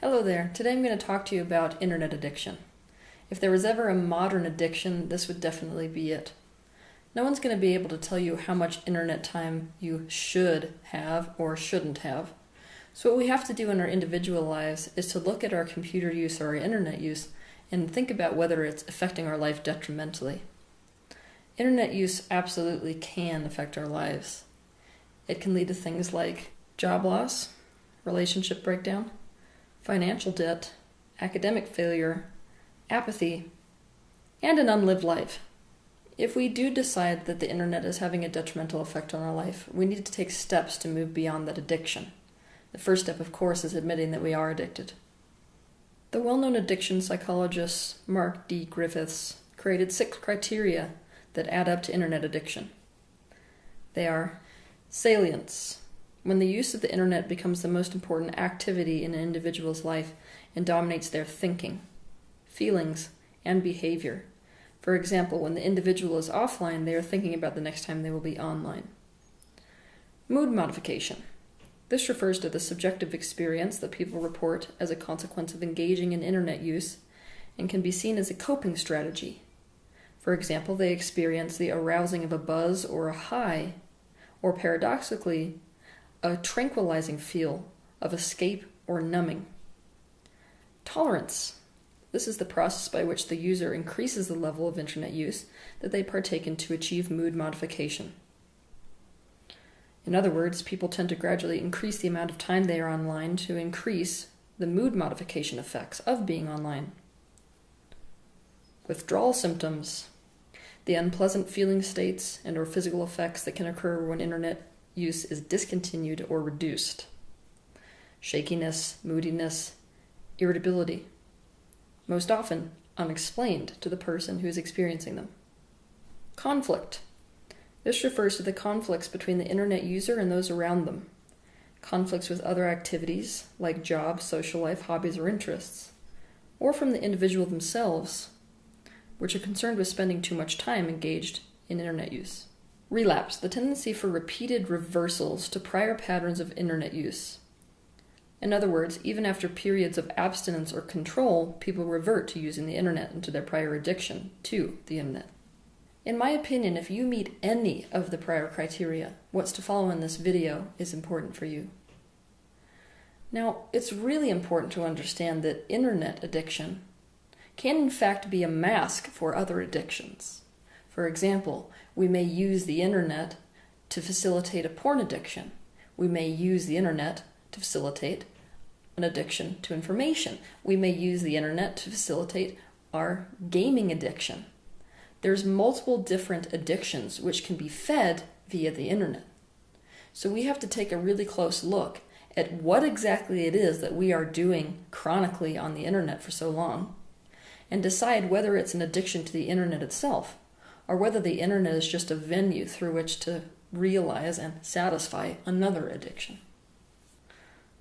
Hello there. Today I'm going to talk to you about internet addiction. If there was ever a modern addiction, this would definitely be it. No one's going to be able to tell you how much internet time you should have or shouldn't have. So what we have to do in our individual lives is to look at our computer use or our internet use and think about whether it's affecting our life detrimentally. Internet use absolutely can affect our lives. It can lead to things like job loss, relationship breakdown, financial debt, academic failure, apathy, and an unlived life. If we do decide that the internet is having a detrimental effect on our life, we need to take steps to move beyond that addiction. The first step, of course, is admitting that we are addicted. The well-known addiction psychologist Mark D. Griffiths created 6 criteria that add up to internet addiction. They are salience, when the use of the internet becomes the most important activity in an individual's life and dominates their thinking, feelings, and behavior. For example, when the individual is offline, they are thinking about the next time they will be online. Mood modification. This refers to the subjective experience that people report as a consequence of engaging in internet use and can be seen as a coping strategy. For example, they experience the arousing of a buzz or a high, or paradoxically, a tranquilizing feel of escape or numbing. Tolerance. This is the process by which the user increases the level of internet use that they partake in to achieve mood modification. In other words, people tend to gradually increase the amount of time they are online to increase the mood modification effects of being online. Withdrawal symptoms. The unpleasant feeling states and/or physical effects that can occur when internet use is discontinued or reduced. Shakiness, moodiness, irritability. Most often unexplained to the person who is experiencing them. Conflict. This refers to the conflicts between the internet user and those around them. Conflicts with other activities like job, social life, hobbies, or interests. Or from the individual themselves, which are concerned with spending too much time engaged in internet use. Relapse, the tendency for repeated reversals to prior patterns of internet use. In other words, even after periods of abstinence or control, people revert to using the internet and to their prior addiction to the internet. In my opinion, if you meet any of the prior criteria, what's to follow in this video is important for you. Now, it's really important to understand that internet addiction can in fact be a mask for other addictions. For example, we may use the internet to facilitate a porn addiction. We may use the internet to facilitate an addiction to information. We may use the internet to facilitate our gaming addiction. There's multiple different addictions which can be fed via the internet. So we have to take a really close look at what exactly it is that we are doing chronically on the internet for so long and decide whether it's an addiction to the internet itself, or whether the internet is just a venue through which to realize and satisfy another addiction.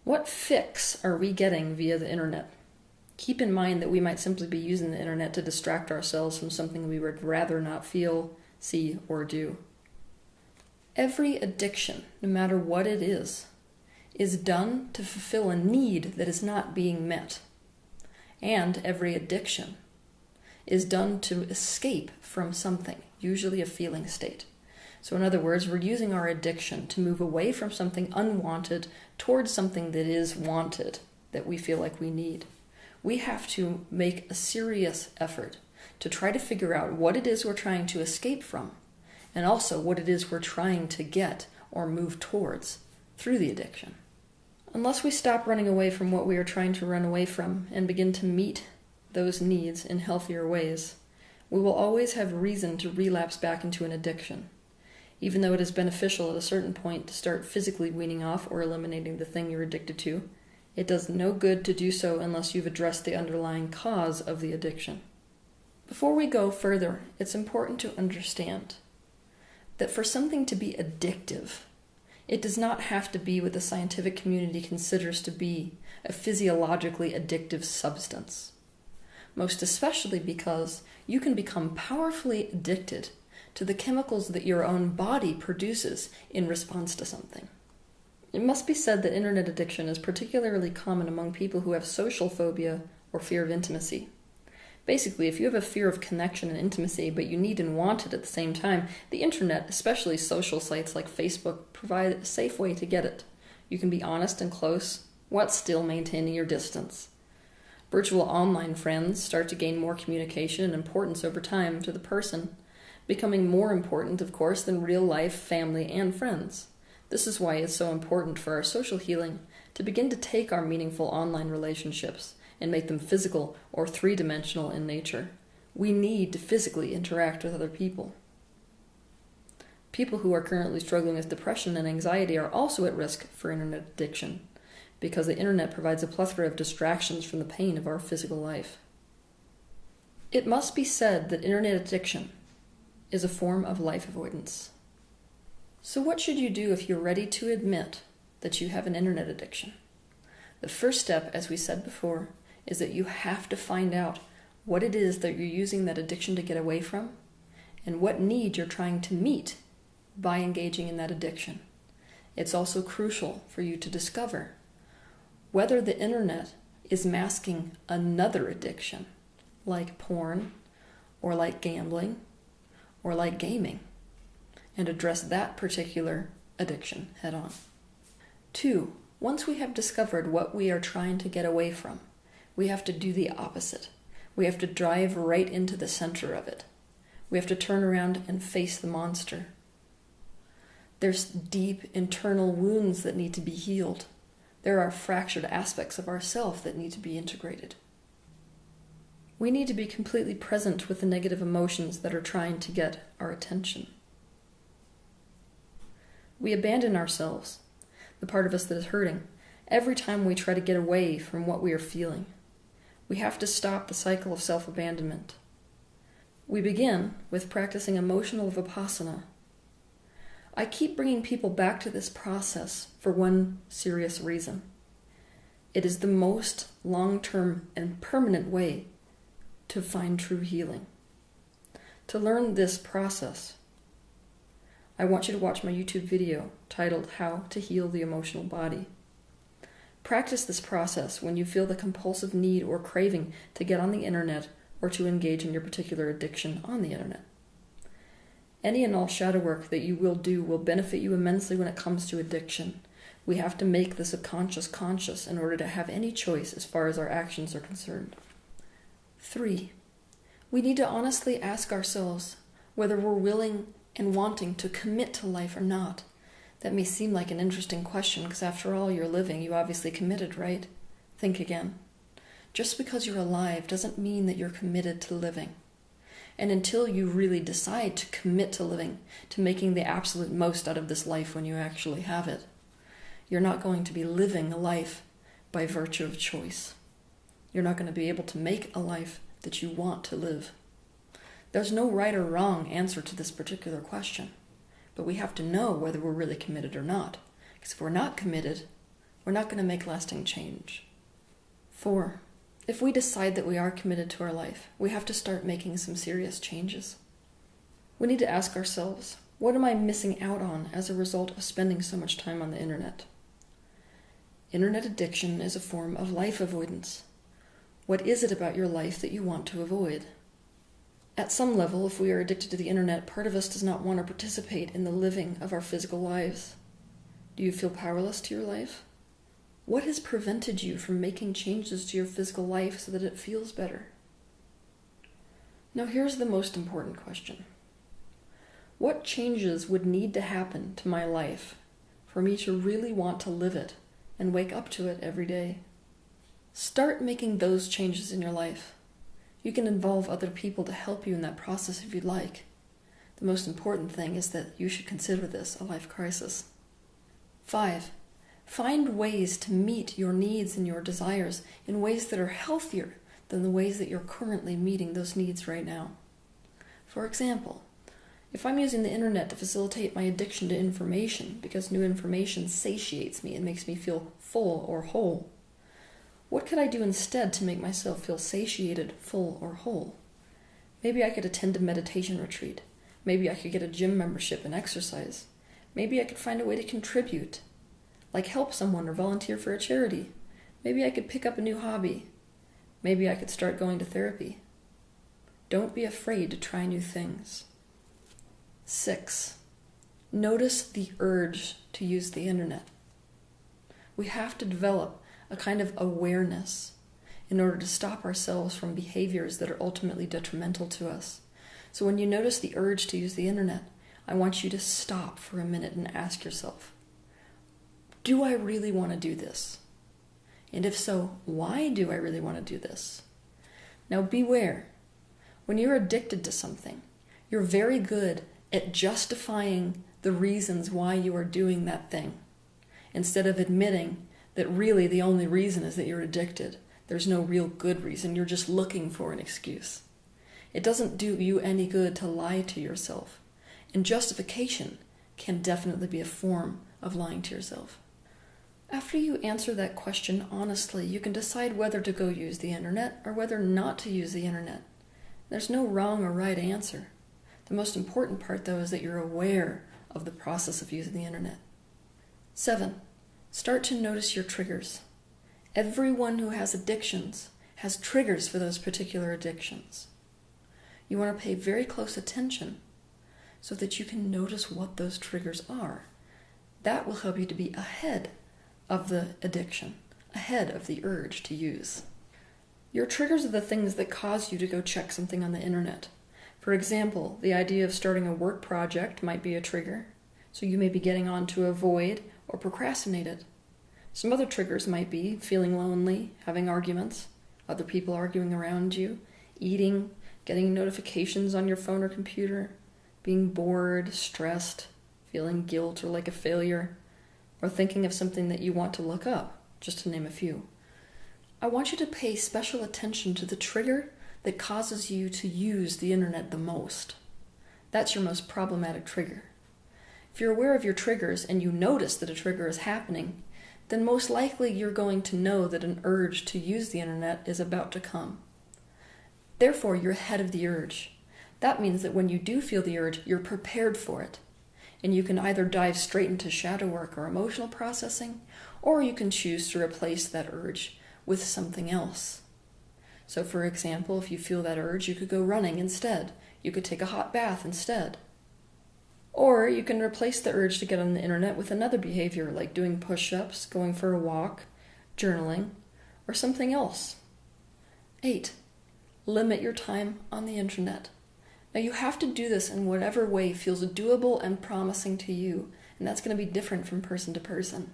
What fix are we getting via the internet? Keep in mind that we might simply be using the internet to distract ourselves from something we would rather not feel, see, or do. Every addiction, no matter what it is done to fulfill a need that is not being met. And every addiction is done to escape from something, usually a feeling state. So in other words, we're using our addiction to move away from something unwanted towards something that is wanted, that we feel like we need. We have to make a serious effort to try to figure out what it is we're trying to escape from, and also what it is we're trying to get or move towards through the addiction. Unless we stop running away from what we are trying to run away from and begin to meet those needs in healthier ways, we will always have reason to relapse back into an addiction. Even though it is beneficial at a certain point to start physically weaning off or eliminating the thing you're addicted to, it does no good to do so unless you've addressed the underlying cause of the addiction. Before we go further, it's important to understand that for something to be addictive, it does not have to be what the scientific community considers to be a physiologically addictive substance. Most especially because you can become powerfully addicted to the chemicals that your own body produces in response to something. It must be said that internet addiction is particularly common among people who have social phobia or fear of intimacy. Basically, if you have a fear of connection and intimacy, but you need and want it at the same time, the internet, especially social sites like Facebook, provide a safe way to get it. You can be honest and close, while still maintaining your distance. Virtual online friends start to gain more communication and importance over time to the person, becoming more important, of course, than real life, family, and friends. This is why it's so important for our social healing to begin to take our meaningful online relationships and make them physical or three-dimensional in nature. We need to physically interact with other people. People who are currently struggling with depression and anxiety are also at risk for internet addiction, because the internet provides a plethora of distractions from the pain of our physical life. It must be said that internet addiction is a form of life avoidance. So what should you do if you're ready to admit that you have an internet addiction? The first step, as we said before, is that you have to find out what it is that you're using that addiction to get away from, and what need you're trying to meet by engaging in that addiction. It's also crucial for you to discover whether the internet is masking another addiction, like porn, or like gambling, or like gaming, and address that particular addiction head on. 2, once we have discovered what we are trying to get away from, we have to do the opposite. We have to drive right into the center of it. We have to turn around and face the monster. There's deep internal wounds that need to be healed. There are fractured aspects of ourself that need to be integrated. We need to be completely present with the negative emotions that are trying to get our attention. We abandon ourselves, the part of us that is hurting, every time we try to get away from what we are feeling. We have to stop the cycle of self-abandonment. We begin with practicing emotional vipassana. I keep bringing people back to this process for one serious reason. It is the most long-term and permanent way to find true healing. To learn this process, I want you to watch my YouTube video titled How to Heal the Emotional Body. Practice this process when you feel the compulsive need or craving to get on the internet or to engage in your particular addiction on the internet. Any and all shadow work that you will do will benefit you immensely when it comes to addiction. We have to make the subconscious conscious in order to have any choice as far as our actions are concerned. 3, we need to honestly ask ourselves whether we're willing and wanting to commit to life or not. That may seem like an interesting question because after all you're living, you obviously committed, right? Think again. Just because you're alive doesn't mean that you're committed to living. And until you really decide to commit to living, to making the absolute most out of this life when you actually have it, you're not going to be living a life by virtue of choice. You're not going to be able to make a life that you want to live. There's no right or wrong answer to this particular question, but we have to know whether we're really committed or not. Because if we're not committed, we're not going to make lasting change. 4, if we decide that we are committed to our life, we have to start making some serious changes. We need to ask ourselves, what am I missing out on as a result of spending so much time on the internet? Internet addiction is a form of life avoidance. What is it about your life that you want to avoid? At some level, if we are addicted to the internet, part of us does not want to participate in the living of our physical lives. Do you feel powerless to your life? What has prevented you from making changes to your physical life so that it feels better? Now here's the most important question. What changes would need to happen to my life for me to really want to live it and wake up to it every day? Start making those changes in your life. You can involve other people to help you in that process if you'd like. The most important thing is that you should consider this a life crisis. 5. Find ways to meet your needs and your desires in ways that are healthier than the ways that you're currently meeting those needs right now. For example, if I'm using the internet to facilitate my addiction to information because new information satiates me and makes me feel full or whole, what could I do instead to make myself feel satiated, full, or whole? Maybe I could attend a meditation retreat. Maybe I could get a gym membership and exercise. Maybe I could find a way to contribute, like help someone or volunteer for a charity. Maybe I could pick up a new hobby. Maybe I could start going to therapy. Don't be afraid to try new things. 6. Notice the urge to use the internet. We have to develop a kind of awareness in order to stop ourselves from behaviors that are ultimately detrimental to us. So when you notice the urge to use the internet, I want you to stop for a minute and ask yourself, do I really want to do this? And if so, why do I really want to do this? Now beware, when you're addicted to something, you're very good at justifying the reasons why you are doing that thing, instead of admitting that really the only reason is that you're addicted. There's no real good reason. You're just looking for an excuse. It doesn't do you any good to lie to yourself. And justification can definitely be a form of lying to yourself. After you answer that question honestly, you can decide whether to go use the internet or whether not to use the internet. There's no wrong or right answer. The most important part, though, is that you're aware of the process of using the internet. 7. Start to notice your triggers. Everyone who has addictions has triggers for those particular addictions. You want to pay very close attention so that you can notice what those triggers are. That will help you to be ahead of the addiction, ahead of the urge to use. Your triggers are the things that cause you to go check something on the internet. For example, the idea of starting a work project might be a trigger, so you may be getting on to avoid or procrastinate it. Some other triggers might be feeling lonely, having arguments, other people arguing around you, eating, getting notifications on your phone or computer, being bored, stressed, feeling guilt or like a failure, or thinking of something that you want to look up, just to name a few. I want you to pay special attention to the trigger that causes you to use the internet the most. That's your most problematic trigger. If you're aware of your triggers and you notice that a trigger is happening, then most likely you're going to know that an urge to use the internet is about to come. Therefore, you're ahead of the urge. That means that when you do feel the urge, you're prepared for it. And you can either dive straight into shadow work or emotional processing, or you can choose to replace that urge with something else. So for example, if you feel that urge, you could go running instead. You could take a hot bath instead. Or you can replace the urge to get on the internet with another behavior like doing push-ups, going for a walk, journaling, or something else. 8. Limit your time on the internet. Now you have to do this in whatever way feels doable and promising to you, and that's going to be different from person to person.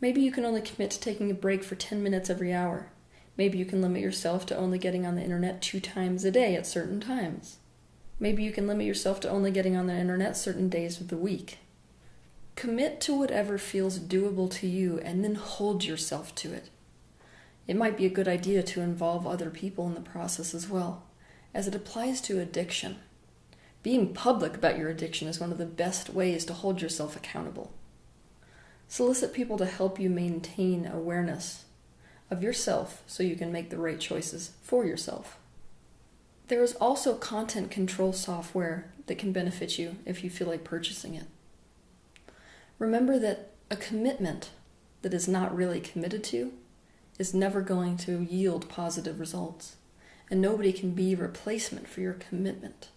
Maybe you can only commit to taking a break for 10 minutes every hour. Maybe you can limit yourself to only getting on the internet 2 times a day at certain times. Maybe you can limit yourself to only getting on the internet certain days of the week. Commit to whatever feels doable to you and then hold yourself to it. It might be a good idea to involve other people in the process as well, as it applies to addiction. Being public about your addiction is one of the best ways to hold yourself accountable. Solicit people to help you maintain awareness of yourself so you can make the right choices for yourself. There is also content control software that can benefit you if you feel like purchasing it. Remember that a commitment that is not really committed to is never going to yield positive results, and nobody can be a replacement for your commitment.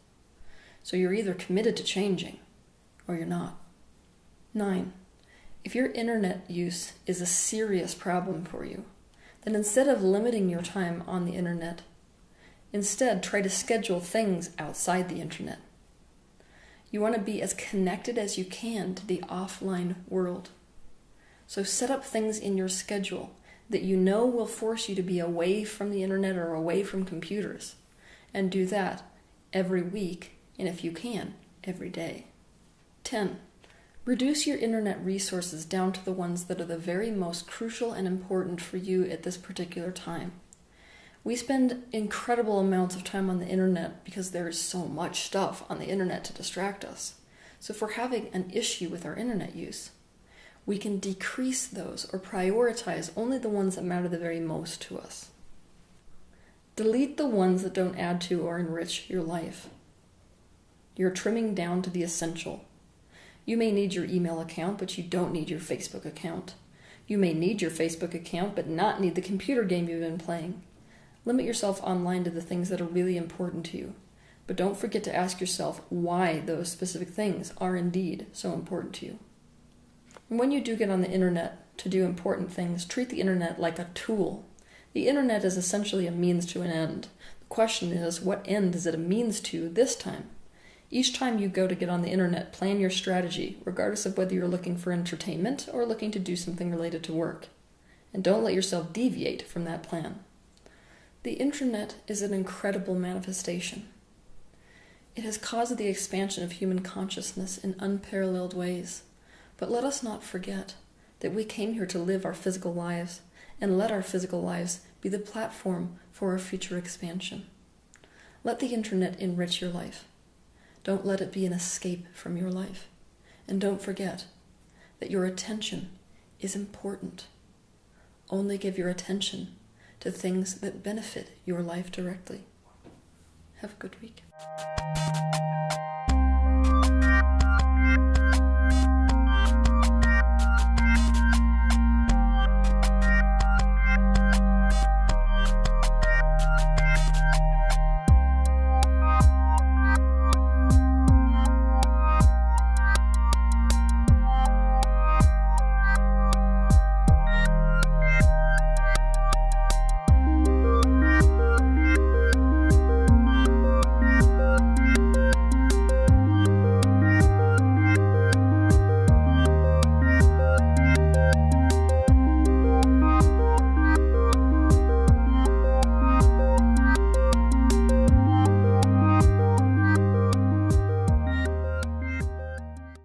So you're either committed to changing or you're not. 9. If your internet use is a serious problem for you, then instead of limiting your time on the internet, instead try to schedule things outside the internet. You want to be as connected as you can to the offline world. So set up things in your schedule that you know will force you to be away from the internet or away from computers, and do that every week and if you can, every day. 10. Reduce your internet resources down to the ones that are the very most crucial and important for you at this particular time. We spend incredible amounts of time on the internet because there is so much stuff on the internet to distract us. So if we're having an issue with our internet use, we can decrease those or prioritize only the ones that matter the very most to us. Delete the ones that don't add to or enrich your life. You're trimming down to the essential. You may need your email account, but you don't need your Facebook account. You may need your Facebook account, but not need the computer game you've been playing. Limit yourself online to the things that are really important to you. But don't forget to ask yourself why those specific things are indeed so important to you. And when you do get on the internet to do important things, treat the internet like a tool. The internet is essentially a means to an end. The question is, what end is it a means to this time? Each time you go to get on the internet, plan your strategy, regardless of whether you're looking for entertainment or looking to do something related to work. And don't let yourself deviate from that plan. The internet is an incredible manifestation. It has caused the expansion of human consciousness in unparalleled ways. But let us not forget that we came here to live our physical lives, and let our physical lives be the platform for our future expansion. Let the internet enrich your life. Don't let it be an escape from your life. And don't forget that your attention is important. Only give your attention to things that benefit your life directly. Have a good week.